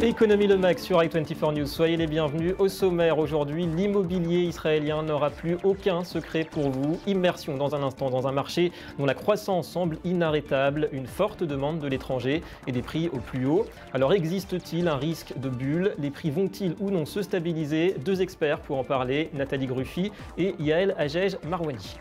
Économie le Max sur i24 News, soyez les bienvenus. Au sommaire aujourd'hui, l'immobilier israélien n'aura plus aucun secret pour vous. Immersion dans un instant dans un marché dont la croissance semble inarrêtable, une forte demande de l'étranger et des prix au plus haut. Alors existe-t-il un risque de bulle? Les prix vont-ils ou non se stabiliser? Deux experts pour en parler, Nathalie Gruffy et Yael Hajej Marwani.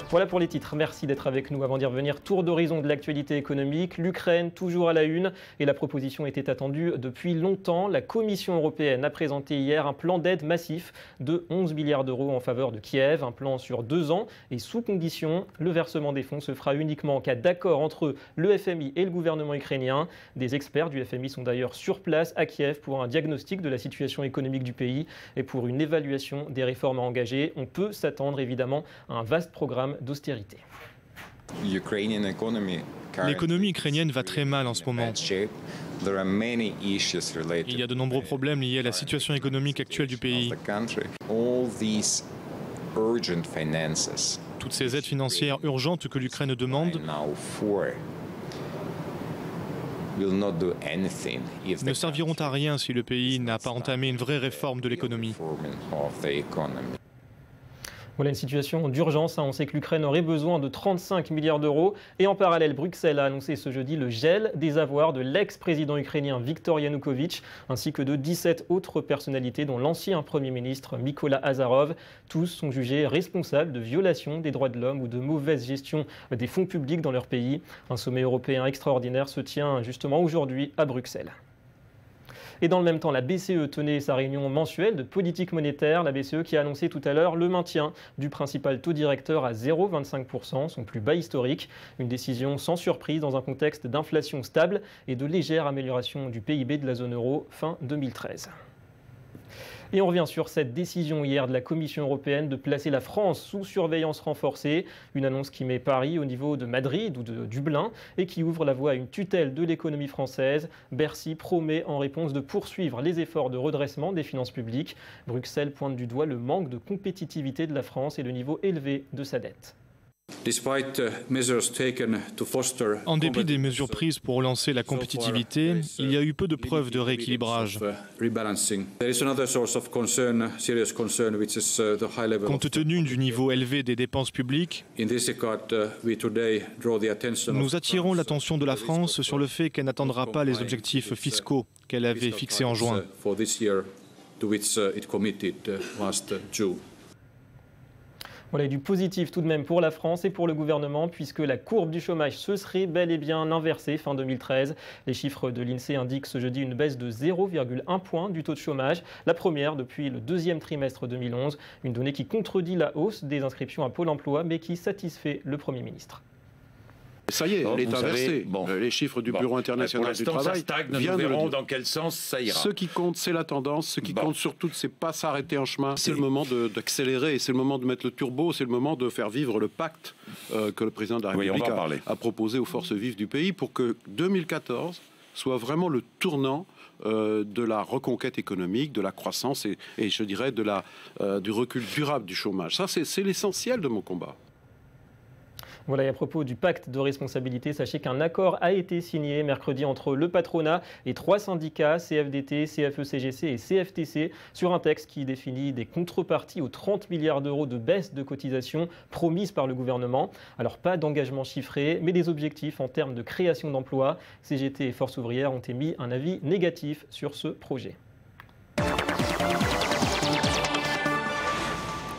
Voilà pour les titres, merci d'être avec nous. Avant d'y revenir, tour d'horizon de l'actualité économique. L'Ukraine, toujours à la une, et la proposition était attendue depuis longtemps. La Commission européenne a présenté hier un plan d'aide massif de 11 milliards d'euros en faveur de Kiev. Un plan sur 2 ans et sous condition. Le versement des fonds se fera uniquement en cas d'accord entre le FMI et le gouvernement ukrainien. Des experts du FMI sont d'ailleurs sur place à Kiev pour un diagnostic de la situation économique du pays et pour une évaluation des réformes à engager. On peut s'attendre évidemment à un vaste programme d'austérité. L'économie ukrainienne va très mal en ce moment. Il y a de nombreux problèmes liés à la situation économique actuelle du pays. Toutes ces aides financières urgentes que l'Ukraine demande ne serviront à rien si le pays n'a pas entamé une vraie réforme de l'économie. Voilà une situation d'urgence. On sait que l'Ukraine aurait besoin de 35 milliards d'euros. Et en parallèle, Bruxelles a annoncé ce jeudi le gel des avoirs de l'ex-président ukrainien Viktor Yanukovych, ainsi que de 17 autres personnalités, dont l'ancien Premier ministre Mykola Azarov. Tous sont jugés responsables de violations des droits de l'homme ou de mauvaise gestion des fonds publics dans leur pays. Un sommet européen extraordinaire se tient justement aujourd'hui à Bruxelles. Et dans le même temps, la BCE tenait sa réunion mensuelle de politique monétaire. La BCE qui a annoncé tout à l'heure le maintien du principal taux directeur à 0,25%, son plus bas historique. Une décision sans surprise dans un contexte d'inflation stable et de légère amélioration du PIB de la zone euro fin 2013. Et on revient sur cette décision hier de la Commission européenne de placer la France sous surveillance renforcée. Une annonce qui met Paris au niveau de Madrid ou de Dublin et qui ouvre la voie à une tutelle de l'économie française. Bercy promet en réponse de poursuivre les efforts de redressement des finances publiques. Bruxelles pointe du doigt le manque de compétitivité de la France et le niveau élevé de sa dette. En dépit des mesures prises pour relancer la compétitivité, il y a eu peu de preuves de rééquilibrage. Compte tenu du niveau élevé des dépenses publiques, nous attirons l'attention de la France sur le fait qu'elle n'atteindra pas les objectifs fiscaux qu'elle avait fixés en juin. Voilà, du positif tout de même pour la France et pour le gouvernement, puisque la courbe du chômage se serait bel et bien inversée fin 2013. Les chiffres de l'INSEE indiquent ce jeudi une baisse de 0,1 point du taux de chômage, la première depuis le deuxième trimestre 2011. Une donnée qui contredit la hausse des inscriptions à Pôle emploi, mais qui satisfait le Premier ministre. Ça y est, elle est inversée. Les chiffres du Bureau international du travail viennent de le dire. Dans quel sens ça ira. Ce qui compte, c'est la tendance. Ce qui compte surtout, c'est pas s'arrêter en chemin. C'est le moment d'accélérer. C'est le moment de mettre le turbo. C'est le moment de faire vivre le pacte que le président de la République a proposé aux forces vives du pays pour que 2014 soit vraiment le tournant de la reconquête économique, de la croissance et je dirais du recul durable du chômage. Ça, c'est l'essentiel de mon combat. Voilà, et à propos du pacte de responsabilité, sachez qu'un accord a été signé mercredi entre le patronat et 3 syndicats, CFDT, CFE-CGC et CFTC, sur un texte qui définit des contreparties aux 30 milliards d'euros de baisse de cotisations promises par le gouvernement. Alors pas d'engagement chiffré, mais des objectifs en termes de création d'emplois. CGT et Force ouvrière ont émis un avis négatif sur ce projet.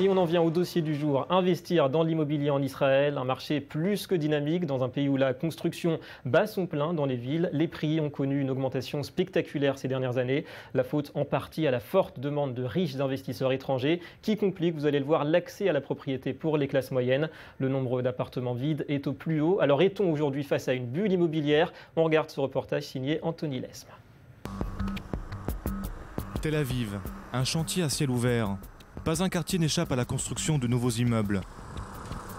Et on en vient au dossier du jour, investir dans l'immobilier en Israël, un marché plus que dynamique dans un pays où la construction bat son plein dans les villes. Les prix ont connu une augmentation spectaculaire ces dernières années, la faute en partie à la forte demande de riches investisseurs étrangers qui complique, vous allez le voir, l'accès à la propriété pour les classes moyennes. Le nombre d'appartements vides est au plus haut. Alors est-on aujourd'hui face à une bulle immobilière? On regarde ce reportage signé Anthony Lesme. Tel Aviv, un chantier à ciel ouvert. Pas un quartier n'échappe à la construction de nouveaux immeubles.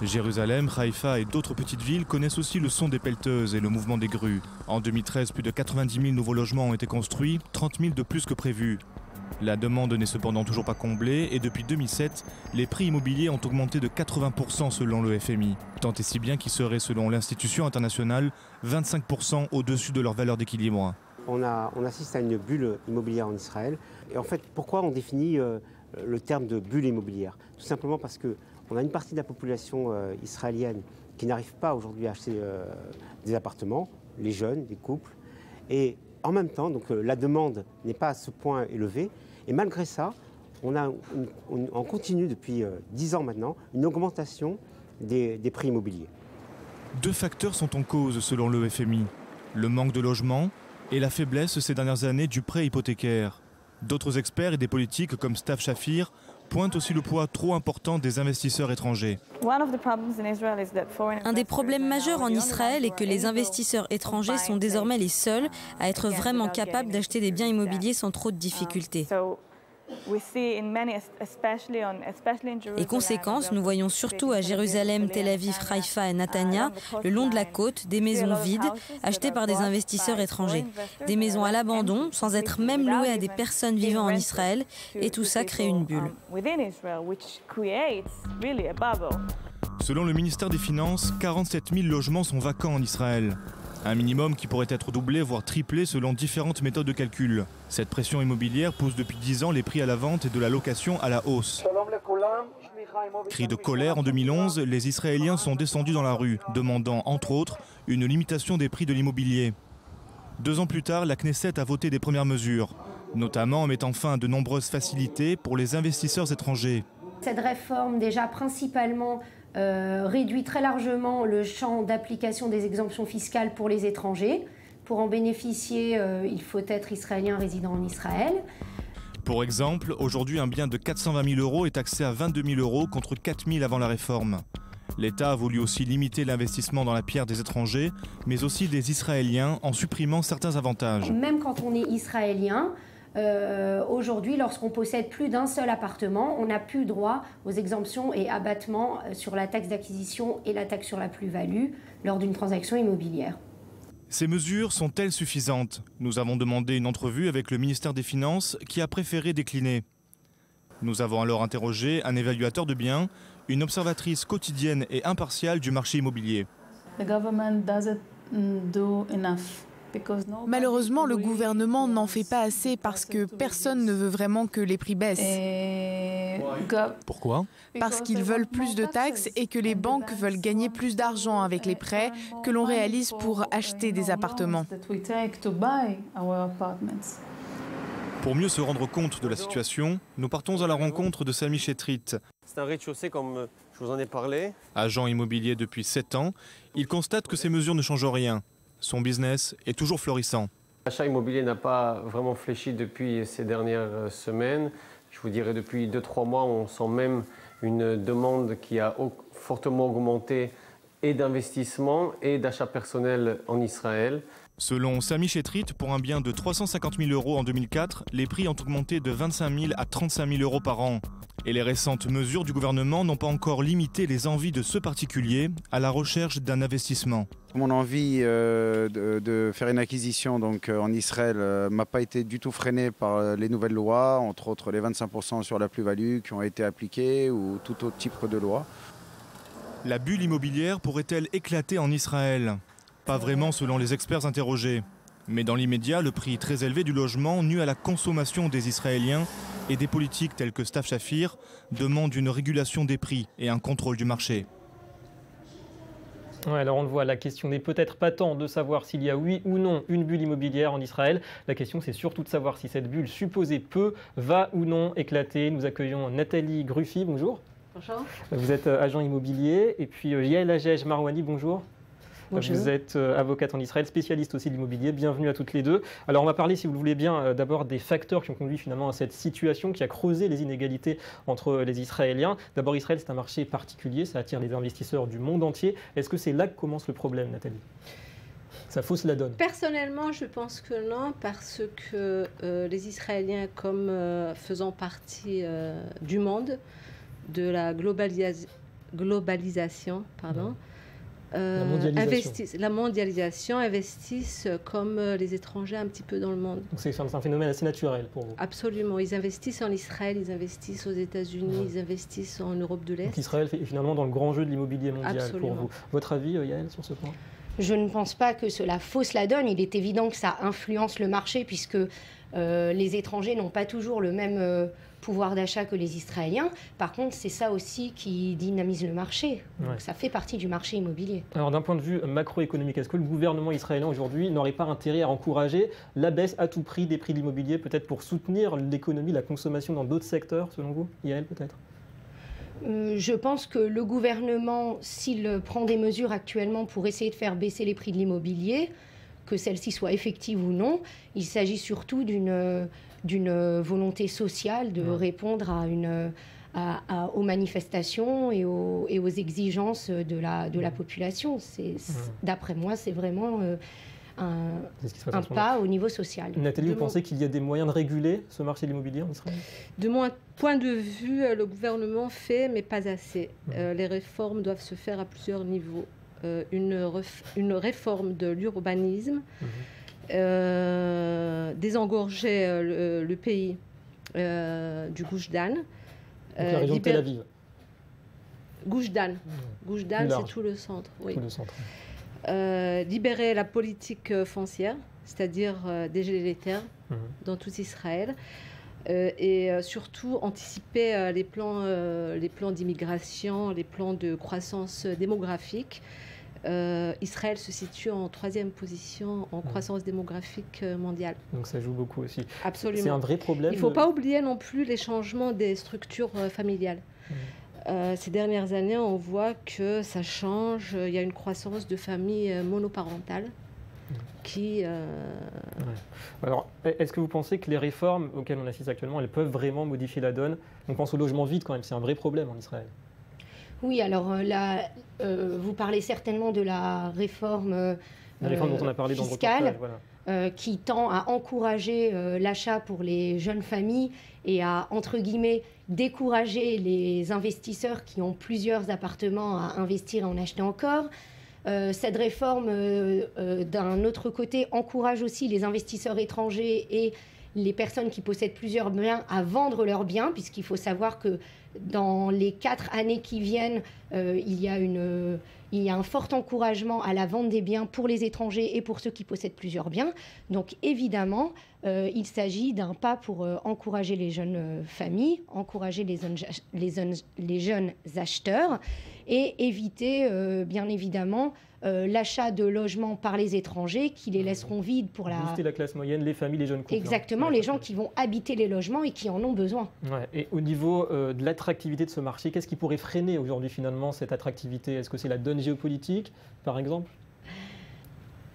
Jérusalem, Haïfa et d'autres petites villes connaissent aussi le son des pelleteuses et le mouvement des grues. En 2013, plus de 90 000 nouveaux logements ont été construits, 30 000 de plus que prévu. La demande n'est cependant toujours pas comblée et depuis 2007, les prix immobiliers ont augmenté de 80% selon le FMI. Tant et si bien qu'ils seraient, selon l'institution internationale, 25% au-dessus de leur valeur d'équilibre. on assiste à une bulle immobilière en Israël. Et en fait, pourquoi on définit le terme de bulle immobilière? Tout simplement parce qu'on a une partie de la population israélienne qui n'arrive pas aujourd'hui à acheter des appartements, les jeunes, les couples. Et en même temps, donc, la demande n'est pas à ce point élevée. Et malgré ça, on continue depuis 10 ans maintenant une augmentation des prix immobiliers. Deux facteurs sont en cause selon le FMI. Le manque de logement et la faiblesse ces dernières années du prêt hypothécaire. D'autres experts et des politiques comme Stav Shafir pointent aussi le poids trop important des investisseurs étrangers. Un des problèmes majeurs en Israël est que les investisseurs étrangers sont désormais les seuls à être vraiment capables d'acheter des biens immobiliers sans trop de difficultés. Et conséquence, nous voyons surtout à Jérusalem, Tel Aviv, Haïfa et Netanya, le long de la côte, des maisons vides achetées par des investisseurs étrangers. Des maisons à l'abandon, sans être même louées à des personnes vivant en Israël, et tout ça crée une bulle. Selon le ministère des Finances, 47 000 logements sont vacants en Israël. Un minimum qui pourrait être doublé, voire triplé selon différentes méthodes de calcul. Cette pression immobilière pousse depuis 10 ans les prix à la vente et de la location à la hausse. Cri de colère en 2011, les Israéliens sont descendus dans la rue, demandant entre autres une limitation des prix de l'immobilier. 2 ans plus tard, la Knesset a voté des premières mesures, notamment en mettant fin à de nombreuses facilités pour les investisseurs étrangers. Cette réforme, déjà principalement, réduit très largement le champ d'application des exemptions fiscales pour les étrangers. Pour en bénéficier, il faut être israélien résidant en Israël. Pour exemple, aujourd'hui, un bien de 420 000 € est taxé à 22 000 € contre 4 000 avant la réforme. L'État a voulu aussi limiter l'investissement dans la pierre des étrangers, mais aussi des Israéliens en supprimant certains avantages. Même quand on est israélien, aujourd'hui, lorsqu'on possède plus d'un seul appartement, on n'a plus droit aux exemptions et abattements sur la taxe d'acquisition et la taxe sur la plus-value lors d'une transaction immobilière. Ces mesures sont-elles suffisantes? Nous avons demandé une entrevue avec le ministère des Finances qui a préféré décliner. Nous avons alors interrogé un évaluateur de biens, une observatrice quotidienne et impartiale du marché immobilier. Malheureusement, le gouvernement n'en fait pas assez parce que personne ne veut vraiment que les prix baissent. Pourquoi? Parce qu'ils veulent plus de taxes et que les banques veulent gagner plus d'argent avec les prêts que l'on réalise pour acheter des appartements. Pour mieux se rendre compte de la situation, nous partons à la rencontre de Sami Chetrit. C'est un rez-de-chaussée comme je vous en ai parlé. Agent immobilier depuis 7 ans, il constate que ces mesures ne changent rien. Son business est toujours florissant. L'achat immobilier n'a pas vraiment fléchi depuis ces dernières semaines. Je vous dirais depuis 2-3 mois, on sent même une demande qui a fortement augmenté et d'investissement et d'achat personnel en Israël. Selon Sami Chetrit, pour un bien de 350 000 € en 2004, les prix ont augmenté de 25 000 à 35 000 € par an. Et les récentes mesures du gouvernement n'ont pas encore limité les envies de ce particulier à la recherche d'un investissement. Mon envie de faire une acquisition en Israël m'a pas été du tout freinée par les nouvelles lois, entre autres les 25% sur la plus-value qui ont été appliquées ou tout autre type de loi. La bulle immobilière pourrait-elle éclater en Israël? Pas vraiment selon les experts interrogés. Mais dans l'immédiat, le prix très élevé du logement nuit à la consommation des Israéliens et des politiques tels que Stav Shafir demandent une régulation des prix et un contrôle du marché. Ouais, alors on le voit, la question n'est peut-être pas tant de savoir s'il y a oui ou non une bulle immobilière en Israël. La question c'est surtout de savoir si cette bulle supposée va ou non éclater. Nous accueillons Nathalie Gruffy, bonjour. Bonjour. Vous êtes agent immobilier et puis Yael Hajej Marwani, bonjour. Bonjour. Vous êtes avocate en Israël, spécialiste aussi de l'immobilier. Bienvenue à toutes les deux. Alors on va parler, si vous le voulez bien, d'abord des facteurs qui ont conduit finalement à cette situation qui a creusé les inégalités entre les Israéliens. D'abord, Israël, c'est un marché particulier, ça attire les investisseurs du monde entier. Est-ce que c'est là que commence le problème, Nathalie? Ça fausse la donne. Personnellement, je pense que non, parce que les Israéliens, comme faisant partie du monde, de la globalisation, la mondialisation, investissent comme les étrangers un petit peu dans le monde. Donc c'est un phénomène assez naturel pour vous? Absolument. Ils investissent en Israël, ils investissent aux États-Unis, ils investissent en Europe de l'Est. Donc Israël est finalement dans le grand jeu de l'immobilier mondial. Absolument. Pour vous. Votre avis, Yael, sur ce point? Je ne pense pas que cela fausse la donne. Il est évident que ça influence le marché puisque les étrangers n'ont pas toujours le même pouvoir d'achat que les Israéliens. Par contre, c'est ça aussi qui dynamise le marché. Donc, ça fait partie du marché immobilier. Alors d'un point de vue macroéconomique, est-ce que le gouvernement israélien aujourd'hui n'aurait pas intérêt à encourager la baisse à tout prix des prix de l'immobilier, peut-être pour soutenir l'économie, la consommation dans d'autres secteurs, selon vous? Yael, peut-être? Je pense que le gouvernement, s'il prend des mesures actuellement pour essayer de faire baisser les prix de l'immobilier, que celles-ci soient effectives ou non, il s'agit surtout d'une volonté sociale de répondre aux manifestations et aux exigences de la population. D'après moi, c'est vraiment un pas au niveau social. Nathalie, vous pensez qu'il y a des moyens de réguler ce marché de l'immobilier en Israël? De mon point de vue, le gouvernement fait, mais pas assez. Les réformes doivent se faire à plusieurs niveaux. Une réforme de l'urbanisme, désengorger le pays du Gush Dan. La région de Tel Aviv. Gush Dan. Gush Dan, c'est tout le centre. Oui. Tout le centre. Libérer la politique foncière, c'est-à-dire dégeler les terres dans tout Israël. Et surtout anticiper les plans d'immigration, les plans de croissance démographique. Israël se situe en 3e position en croissance démographique mondiale. Donc ça joue beaucoup aussi. Absolument. C'est un vrai problème. Il ne faut pas oublier non plus les changements des structures familiales. Ces dernières années, on voit que ça change. Il y a une croissance de familles monoparentales qui... Alors, est-ce que vous pensez que les réformes auxquelles on assiste actuellement, elles peuvent vraiment modifier la donne? On pense au logement vide quand même, c'est un vrai problème en Israël. Oui, alors là, vous parlez certainement de la réforme dont on a parlé fiscale, dans le reportage, qui tend à encourager l'achat pour les jeunes familles et à, entre guillemets, décourager les investisseurs qui ont plusieurs appartements à investir et en acheter encore. Cette réforme, d'un autre côté, encourage aussi les investisseurs étrangers et les personnes qui possèdent plusieurs biens à vendre leurs biens, puisqu'il faut savoir que dans les 4 années qui viennent, il y a un fort encouragement à la vente des biens pour les étrangers et pour ceux qui possèdent plusieurs biens. Donc évidemment, il s'agit d'un pas pour encourager les jeunes familles, encourager les jeunes acheteurs et éviter bien évidemment l'achat de logements par les étrangers qui les laisseront vides pour booster la classe moyenne, les familles, les jeunes couples. Exactement, les gens qui vont habiter les logements et qui en ont besoin. Ouais. Et au niveau de l'attractivité de ce marché, qu'est-ce qui pourrait freiner aujourd'hui finalement cette attractivité? Est-ce que c'est la donne géopolitique, par exemple?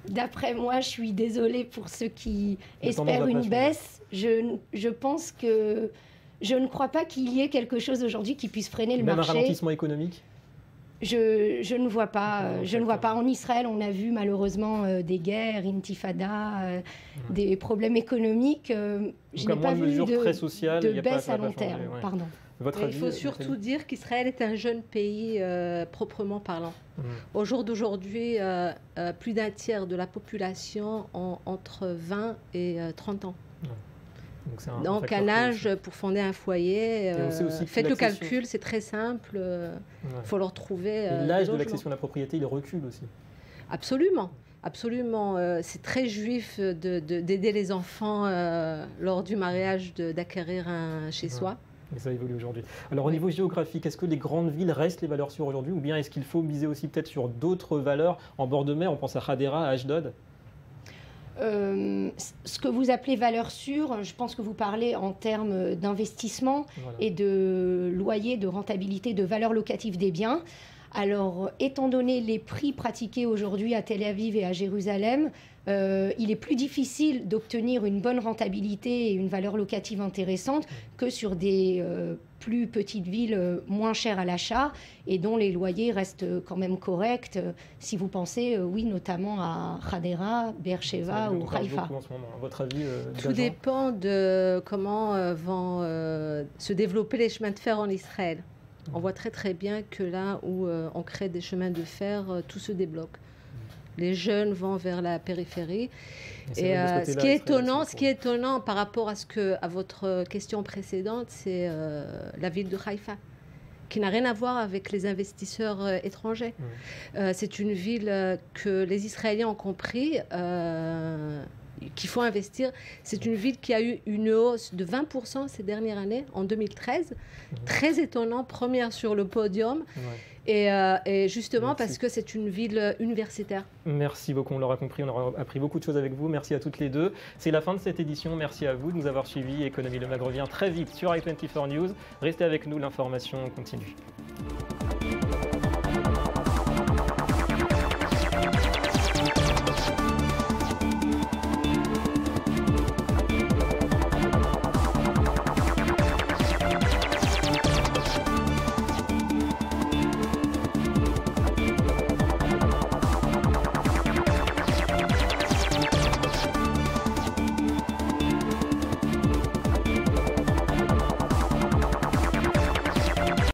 D'après moi, je suis désolée pour ceux qui espèrent une baisse. Je pense que je ne crois pas qu'il y ait quelque chose aujourd'hui qui puisse freiner le marché. Même un ralentissement économique? Je ne vois pas. Je ne vois pas. En Israël, on a vu malheureusement des guerres, intifada, des problèmes économiques. Je n'ai pas vu de baisse à long terme. Ouais. Pardon. Il faut surtout dire qu'Israël est un jeune pays proprement parlant. Au jour d'aujourd'hui, plus d'un tiers de la population ont entre 20 et 30e ans. Donc un âge pour fonder un foyer, faites le calcul, c'est très simple, il faut leur trouver l'âge de l'accession à la propriété, il recule aussi. Absolument, absolument. C'est très juif d'aider les enfants lors du mariage d'acquérir un chez-soi. Et ça évolue aujourd'hui. Alors au niveau géographique, est-ce que les grandes villes restent les valeurs sûres aujourd'hui ou bien est-ce qu'il faut miser aussi peut-être sur d'autres valeurs en bord de mer? On pense à Hadera, à Ashdod. Ce que vous appelez valeur sûre, je pense que vous parlez en termes d'investissement et de loyer, de rentabilité, de valeur locative des biens. Alors, étant donné les prix pratiqués aujourd'hui à Tel Aviv et à Jérusalem, il est plus difficile d'obtenir une bonne rentabilité et une valeur locative intéressante que sur des plus petites villes moins chères à l'achat et dont les loyers restent quand même corrects. Si vous pensez, oui, notamment à Hadera, Beersheva ou Haïfa. Votre avis, tout dépend de comment vont se développer les chemins de fer en Israël. On voit très très bien que là où on crée des chemins de fer, tout se débloque. Les jeunes vont vers la périphérie. Et ce qui est étonnant par rapport à votre question précédente, c'est la ville de Haïfa, qui n'a rien à voir avec les investisseurs étrangers. C'est une ville que les Israéliens ont compris qu'il faut investir. C'est une ville qui a eu une hausse de 20% ces dernières années, en 2013. Très étonnant, première sur le podium. Et justement parce que c'est une ville universitaire. Merci beaucoup, on l'aura compris, on aura appris beaucoup de choses avec vous. Merci à toutes les deux. C'est la fin de cette édition. Merci à vous de nous avoir suivis. Économie Le Mag revient très vite sur i24 News. Restez avec nous, l'information continue.